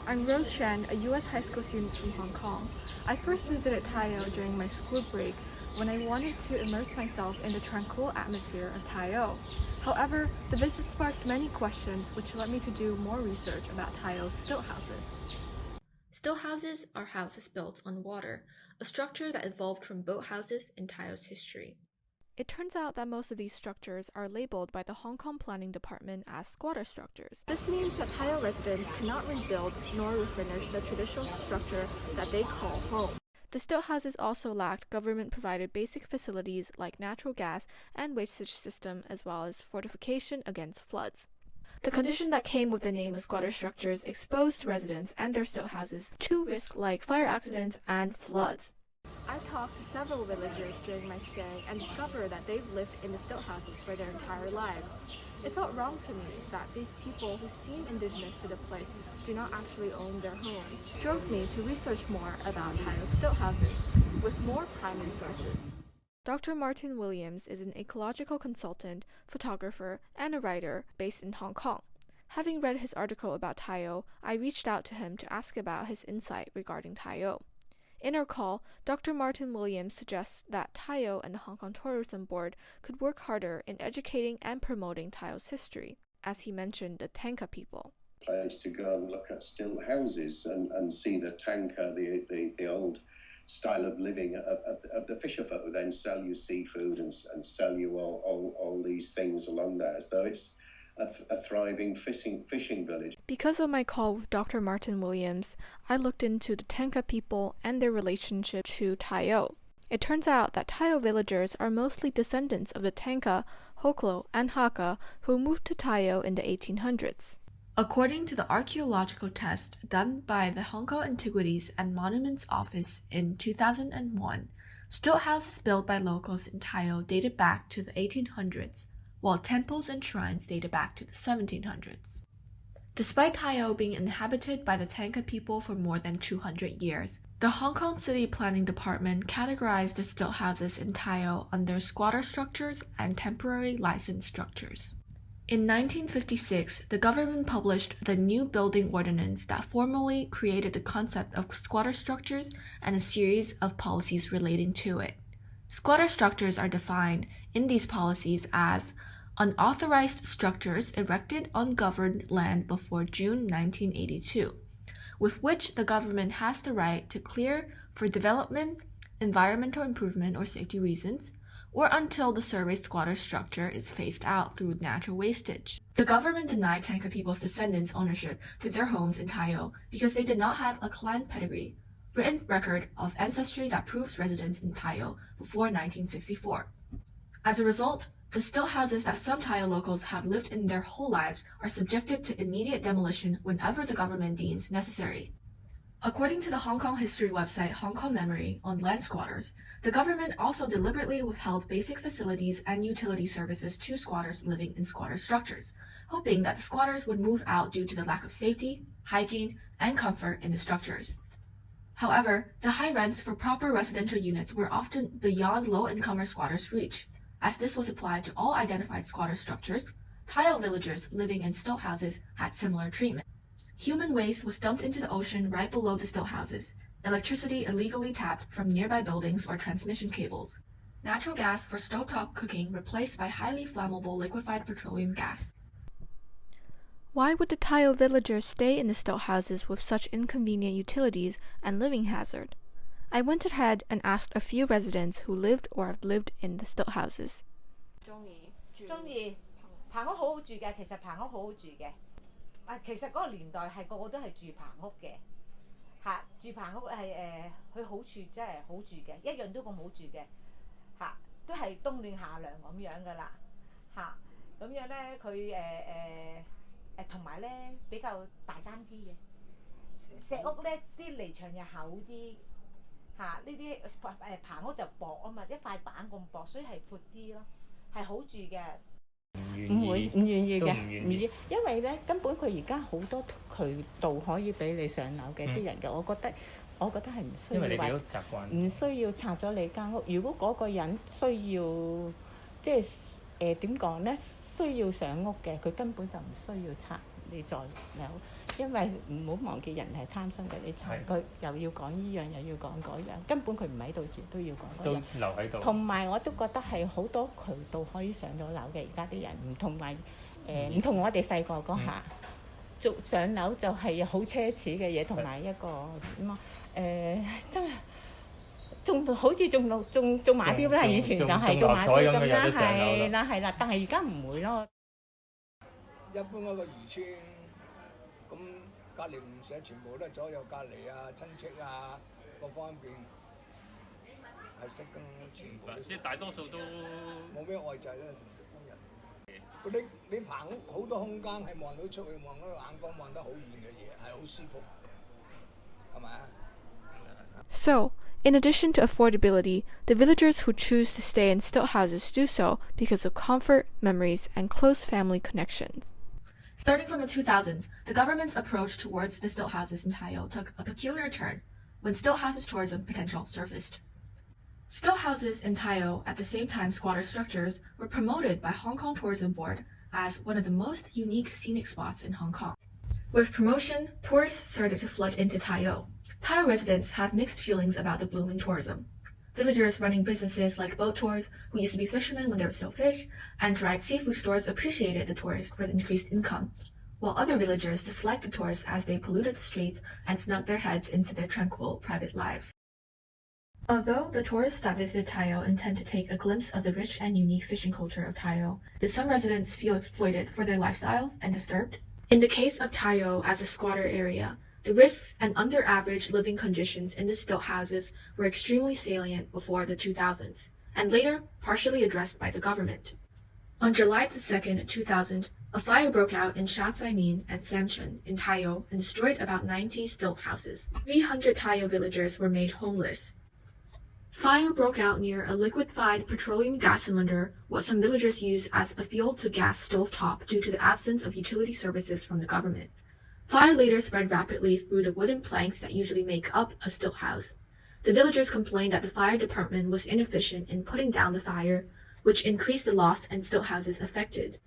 I'm Rose Shen, a U.S. high school student from Hong Kong. I first visited Tai O during my school break when I wanted to immerse myself in the tranquil atmosphere of Tai O. However, the visit sparked many questions which led me to do more research about Tai O's stilt houses. Stilt houses are houses built on water, a structure that evolved from boat houses in Tai O's history. It turns out that most of these structures are labeled by the Hong Kong Planning Department as squatter structures. This means that Tai O residents cannot rebuild nor refurnish the traditional structure that they call home. The stilt houses also lacked government-provided basic facilities like natural gas and wastage system, as well as fortification against floods. The condition that came with the name of squatter structures exposed residents and their stilt houses to risks like fire accidents and floods. I've talked to several villagers during my stay and discovered that they've lived in the stilt houses for their entire lives. It felt wrong to me that these people who seem indigenous to the place do not actually own their homes. It drove me to research more about Tai O's stilt houses with more primary sources. Dr. Martin Williams is an ecological consultant, photographer, and a writer based in Hong Kong. Having read his article about Tai O, I reached out to him to ask about his insight regarding Tai O. In our call, Dr. Martin Williams suggests that Tai O and the Hong Kong Tourism Board could work harder in educating and promoting Tai O's history, as he mentioned the Tanka people. Place to go and look at stilt houses and see the Tanka, the old style of living of the fisher folk who then sell you seafood and sell you all these things along there, as though it's a thriving fishing village. Because of my call with Dr. Martin Williams, I looked into the Tanka people and their relationship to Tai O. It turns out that Tai O villagers are mostly descendants of the Tanka, Hoklo, and Hakka who moved to Tai O in the 1800s. According to the archaeological test done by the Hong Kong Antiquities and Monuments Office in 2001, stilt houses built by locals in Tai O dated back to the 1800s, while temples and shrines dated back to the 1700s. Despite Tai O being inhabited by the Tanka people for more than 200 years, the Hong Kong City Planning Department categorized the stilt houses in Tai O under squatter structures and temporary licensed structures. In 1956, the government published the New Building Ordinance that formally created the concept of squatter structures and a series of policies relating to it. Squatter structures are defined in these policies as unauthorized structures erected on governed land before June 1982, with which the government has the right to clear for development, environmental improvement, or safety reasons, or until the surveyed squatter structure is phased out through natural wastage. The government denied Tanka people's descendants ownership to their homes in Tai O because they did not have a clan pedigree, written record of ancestry that proves residence in Tai O before 1964. As a result, the stilt houses that some Tai O locals have lived in their whole lives are subjected to immediate demolition whenever the government deems necessary. According to the Hong Kong history website Hong Kong Memory on land squatters, the government also deliberately withheld basic facilities and utility services to squatters living in squatter structures, hoping that the squatters would move out due to the lack of safety, hygiene, and comfort in the structures. However, the high rents for proper residential units were often beyond low-incomer squatters' reach. As this was applied to all identified squatter structures, Tai O villagers living in stilt houses had similar treatment. Human waste was dumped into the ocean right below the stilt houses, electricity illegally tapped from nearby buildings or transmission cables, natural gas for stovetop cooking replaced by highly flammable liquefied petroleum gas. Why would the Tai O villagers stay in the stilt houses with such inconvenient utilities and living hazard? I went ahead and asked a few residents who lived or have lived in the stilt houses. 中意棚屋好好住嘅，其實棚屋好好住嘅。其實嗰個年代係個個都係住棚屋嘅，住棚屋係佢好處真係好住嘅，一樣都咁好住嘅，都係冬暖夏涼咁樣噶啦，咁樣咧佢同埋咧比較大間啲嘅，石屋咧啲離牆又厚啲，呢啲棚屋就薄啊嘛，一塊板咁薄，所以係闊啲咯，係好住嘅。唔願意嘅，唔願意，因為咧根本佢而家好多渠道可以俾你上樓嘅啲人嘅，我覺得係唔需要話，唔需要拆咗你間屋。如果嗰個人需要，即係點講咧，需要上屋嘅，佢根本就唔需要拆你座樓。因為唔好忘記人係貪心嘅，你查佢又要講依樣又要講嗰樣，根本佢唔喺度住都要講嗰樣，都留喺度。同埋我都覺得係好多渠道可以上到樓嘅，而家啲人唔同埋唔同我哋細個嗰下，上樓就係好奢侈嘅嘢，同埋一個點啊真係。仲好似中馬標啦，以前就係中馬標咁啦，係啦，但係而家唔會咯。一般嗰個漁村，咁隔離鄰舍全部都係左右隔離啊、親戚啊各方面係識㗎，全部都識。即係大多數都冇咩外滯啦，一般人。嗰啲你棚屋好多空間係望到出去，望嗰個眼光望得好遠嘅嘢，係好舒服，係咪啊？ So, in addition to affordability, the villagers who choose to stay in stilt houses do so because of comfort, memories, and close family connections. Starting from the 2000s, the government's approach towards the stilt houses in Tai O took a peculiar turn when stilt houses tourism potential surfaced. Stilt houses in Tai O, at the same time squatter structures, were promoted by Hong Kong Tourism Board as one of the most unique scenic spots in Hong Kong. With promotion, tourists started to flood into Tai O. Tai O residents have mixed feelings about the blooming tourism. Villagers running businesses like boat tours, who used to be fishermen when there was still fish, and dried seafood stores appreciated the tourists for the increased income, while other villagers disliked the tourists as they polluted the streets and snuck their heads into their tranquil private lives. Although the tourists that visited Tai O intend to take a glimpse of the rich and unique fishing culture of Tai O, did some residents feel exploited for their lifestyles and disturbed? In the case of Tai O as a squatter area, the risks and under-average living conditions in the stilt houses were extremely salient before the 2000s, and later partially addressed by the government. On July 2, 2000, a fire broke out in Sha Tsai Min and Samchun in Tai O and destroyed about 90 stilt houses. 300 Tai O villagers were made homeless. Fire broke out near a liquefied petroleum gas cylinder, what some villagers use as a fuel-to-gas stovetop due to the absence of utility services from the government. Fire later spread rapidly through the wooden planks that usually make up a stilt house. The villagers complained that the fire department was inefficient in putting down the fire, which increased the loss and stilt houses affected.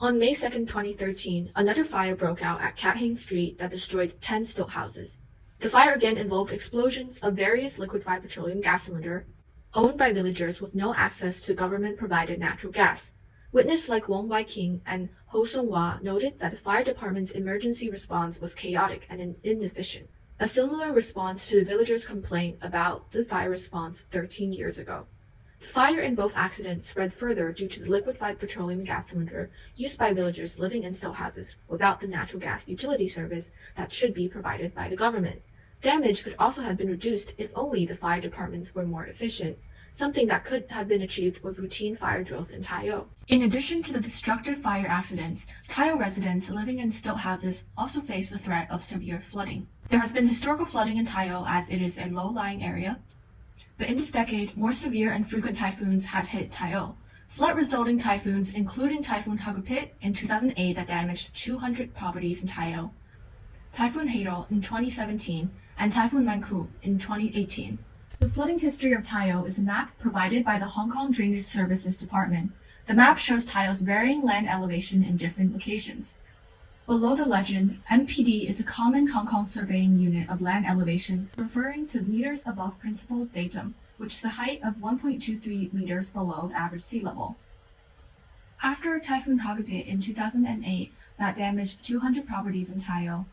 On May 2, 2013, another fire broke out at Cat Hang Street that destroyed 10 stilt houses. The fire again involved explosions of various liquefied petroleum gas cylinders, owned by villagers with no access to government-provided natural gas. Witnesses like Wong Wai King and Ho Sung Hwa noted that the fire department's emergency response was chaotic and inefficient, a similar response to the villagers' complaint about the fire response 13 years ago. The fire in both accidents spread further due to the liquefied petroleum gas cylinder used by villagers living in stilt houses without the natural gas utility service that should be provided by the government. Damage could also have been reduced if only the fire departments were more efficient, something that could have been achieved with routine fire drills in Tai O. In addition to the destructive fire accidents, Tai O residents living in stilt houses also face the threat of severe flooding. There has been historical flooding in Tai O as it is a low-lying area, but in this decade, more severe and frequent typhoons had hit Tai O. Flood-resulting typhoons, including Typhoon Hagupit in 2008 that damaged 200 properties in Tai O, Typhoon Hato in 2017, and Typhoon Mangkhut in 2018. The flooding history of Tai O is a map provided by the Hong Kong Drainage Services Department. The map shows Tai O's varying land elevation in different locations. Below the legend, MPD is a common Hong Kong surveying unit of land elevation, referring to meters above principal datum, which is the height of 1.23 meters below the average sea level. After Typhoon Hagupit in 2008 that damaged 200 properties in Tai O,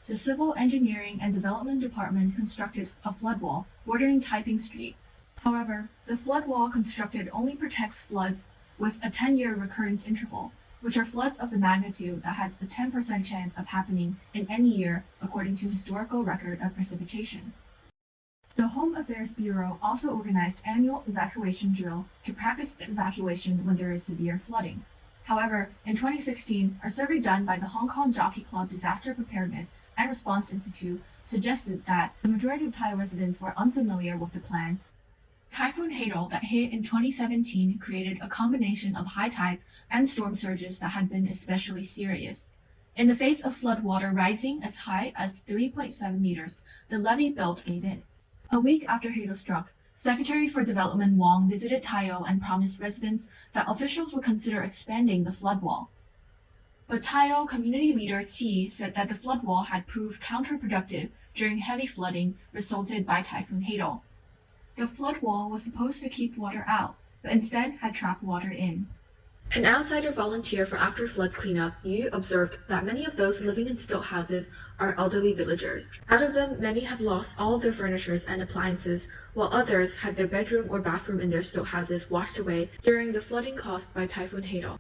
the Civil Engineering and Development Department constructed a flood wall bordering Taiping Street. However, the flood wall constructed only protects floods with a 10-year recurrence interval, which are floods of the magnitude that has a 10% chance of happening in any year according to historical record of precipitation. The Home Affairs Bureau also organized annual evacuation drill to practice evacuation when there is severe flooding. However, in 2016, a survey done by the Hong Kong Jockey Club Disaster Preparedness and Response Institute suggested that the majority of Tai O residents were unfamiliar with the plan. Typhoon Hato that hit in 2017 created a combination of high tides and storm surges that had been especially serious. In the face of flood water rising as high as 3.7 meters, the levee belt gave in. A week after Hato struck, Secretary for Development Wong visited Tai O and promised residents that officials would consider expanding the flood wall. But Tai O community leader Qi said that the flood wall had proved counterproductive during heavy flooding resulted by Typhoon Hato. The flood wall was supposed to keep water out, but instead had trapped water in. An outsider volunteer for after-flood cleanup, Yu observed that many of those living in stilt houses are elderly villagers. Out of them, many have lost all their furniture and appliances, while others had their bedroom or bathroom in their stilt houses washed away during the flooding caused by Typhoon Hato.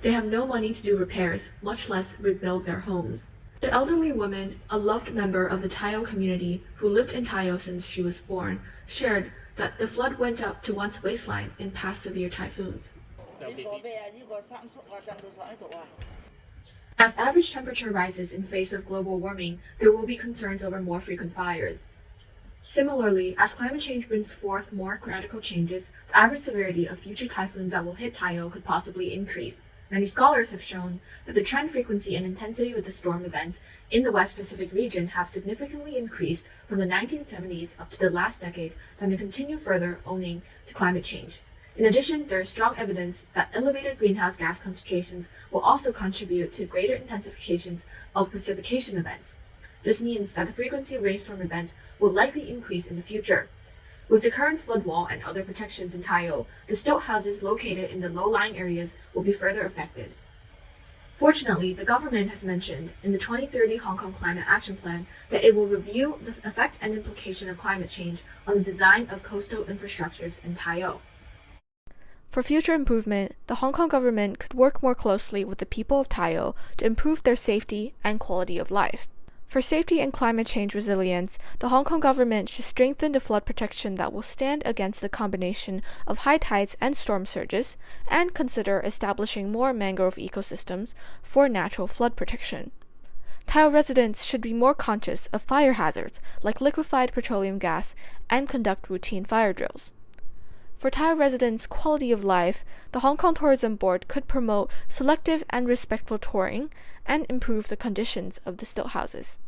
They have no money to do repairs, much less rebuild their homes. The elderly woman, a loved member of the Tai O community who lived in Tai O since she was born, shared that the flood went up to one's waistline in past severe typhoons. As average temperature rises in face of global warming, there will be concerns over more frequent fires. Similarly, as climate change brings forth more radical changes, the average severity of future typhoons that will hit Tai O could possibly increase. Many scholars have shown that the trend frequency and intensity with the storm events in the West Pacific region have significantly increased from the 1970s up to the last decade that may continue further owing to climate change. In addition, there is strong evidence that elevated greenhouse gas concentrations will also contribute to greater intensifications of precipitation events. This means that the frequency of rainstorm events will likely increase in the future. With the current flood wall and other protections in Tai O, the stilt houses located in the low-lying areas will be further affected. Fortunately, the government has mentioned in the 2030 Hong Kong Climate Action Plan that it will review the effect and implication of climate change on the design of coastal infrastructures in Tai O. For future improvement, the Hong Kong government could work more closely with the people of Tai O to improve their safety and quality of life. For safety and climate change resilience, the Hong Kong government should strengthen the flood protection that will stand against the combination of high tides and storm surges, and consider establishing more mangrove ecosystems for natural flood protection. Tai O residents should be more conscious of fire hazards like liquefied petroleum gas and conduct routine fire drills. For Tai O residents' quality of life, the Hong Kong Tourism Board could promote selective and respectful touring and improve the conditions of the stilt houses.